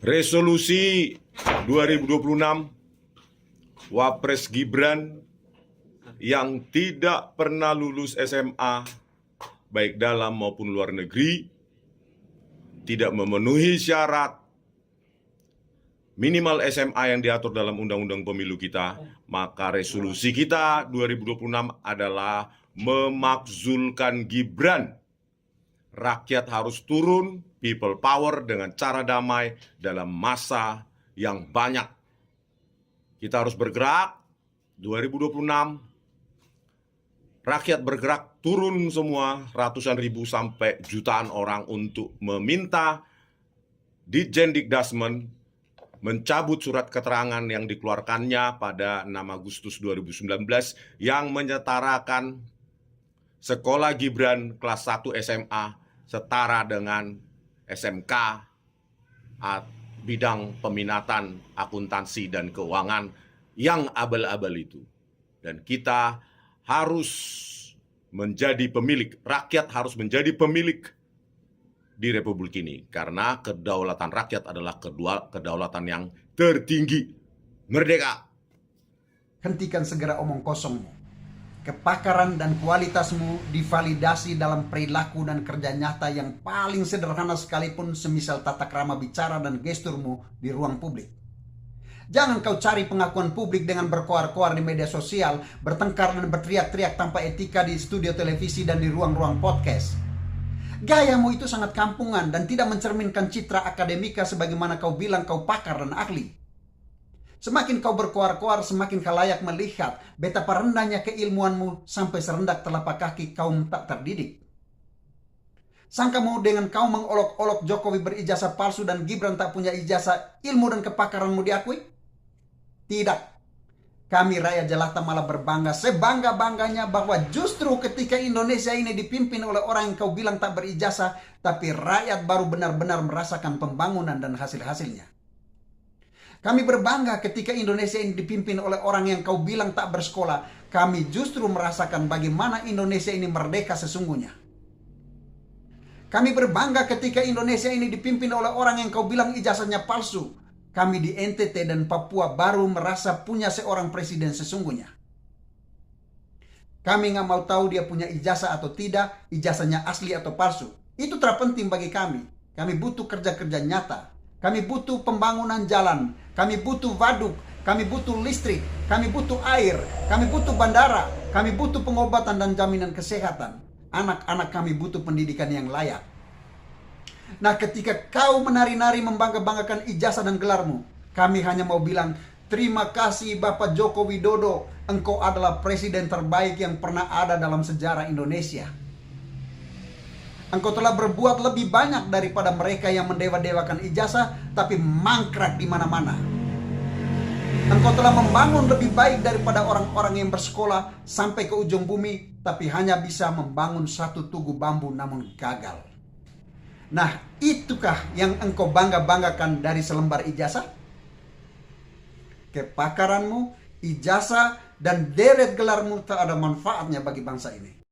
Resolusi 2026 Wapres Gibran yang tidak pernah lulus SMA baik dalam maupun luar negeri, tidak memenuhi syarat minimal SMA yang diatur dalam Undang-Undang Pemilu kita, maka resolusi kita 2026 adalah memakzulkan Gibran. Rakyat harus turun, people power dengan cara damai dalam masa yang banyak. Kita harus bergerak 2026. Rakyat bergerak turun semua, ratusan ribu sampai jutaan orang untuk meminta Ditjen Dikdasmen mencabut surat keterangan yang dikeluarkannya pada 6 Agustus 2019 yang menyetarakan sekolah Gibran kelas 1 SMA setara dengan SMK bidang peminatan akuntansi dan keuangan yang abal-abal itu. Dan kita harus menjadi pemilik, rakyat harus menjadi pemilik di Republik ini. Karena kedaulatan rakyat adalah kedaulatan yang tertinggi. Merdeka! Hentikan segera omong kosongmu. Kepakaran dan kualitasmu divalidasi dalam perilaku dan kerja nyata yang paling sederhana sekalipun, semisal tata krama bicara dan gesturmu di ruang publik. Jangan kau cari pengakuan publik dengan berkoar-koar di media sosial, bertengkar dan berteriak-teriak tanpa etika di studio televisi dan di ruang-ruang podcast. Gayamu itu sangat kampungan dan tidak mencerminkan citra akademika sebagaimana kau bilang kau pakar dan ahli. Semakin kau berkoar-koar, semakin khalayak melihat betapa rendahnya keilmuanmu sampai serendak telapak kaki kaum tak terdidik. Sangkamu dengan kau mengolok-olok Jokowi berijazah palsu dan Gibran tak punya ijazah, ilmu dan kepakaranmu diakui? Tidak. Kami rakyat jelata malah berbangga sebangga-bangganya bahwa justru ketika Indonesia ini dipimpin oleh orang yang kau bilang tak berijazah, tapi rakyat baru benar-benar merasakan pembangunan dan hasil-hasilnya. Kami berbangga ketika Indonesia ini dipimpin oleh orang yang kau bilang tak bersekolah. Kami justru merasakan bagaimana Indonesia ini merdeka sesungguhnya. Kami berbangga ketika Indonesia ini dipimpin oleh orang yang kau bilang ijazahnya palsu. Kami di NTT dan Papua baru merasa punya seorang presiden sesungguhnya. Kami nggak mau tahu dia punya ijazah atau tidak, ijazahnya asli atau palsu. Itu terpenting bagi kami. Kami butuh kerja-kerja nyata. Kami butuh pembangunan jalan, kami butuh waduk, kami butuh listrik, kami butuh air, kami butuh bandara, kami butuh pengobatan dan jaminan kesehatan. Anak-anak kami butuh pendidikan yang layak. Nah, ketika kau menari-nari membangga-banggakan ijazah dan gelarmu, kami hanya mau bilang, terima kasih Bapak Joko Widodo, engkau adalah presiden terbaik yang pernah ada dalam sejarah Indonesia. Engkau telah berbuat lebih banyak daripada mereka yang mendewa-dewakan ijazah tapi mangkrak di mana-mana. Engkau telah membangun lebih baik daripada orang-orang yang bersekolah sampai ke ujung bumi tapi hanya bisa membangun satu tugu bambu namun gagal. Nah, itukah yang engkau bangga-banggakan dari selembar ijazah? Kepakaranmu, ijazah, dan deret gelarmu tak ada manfaatnya bagi bangsa ini.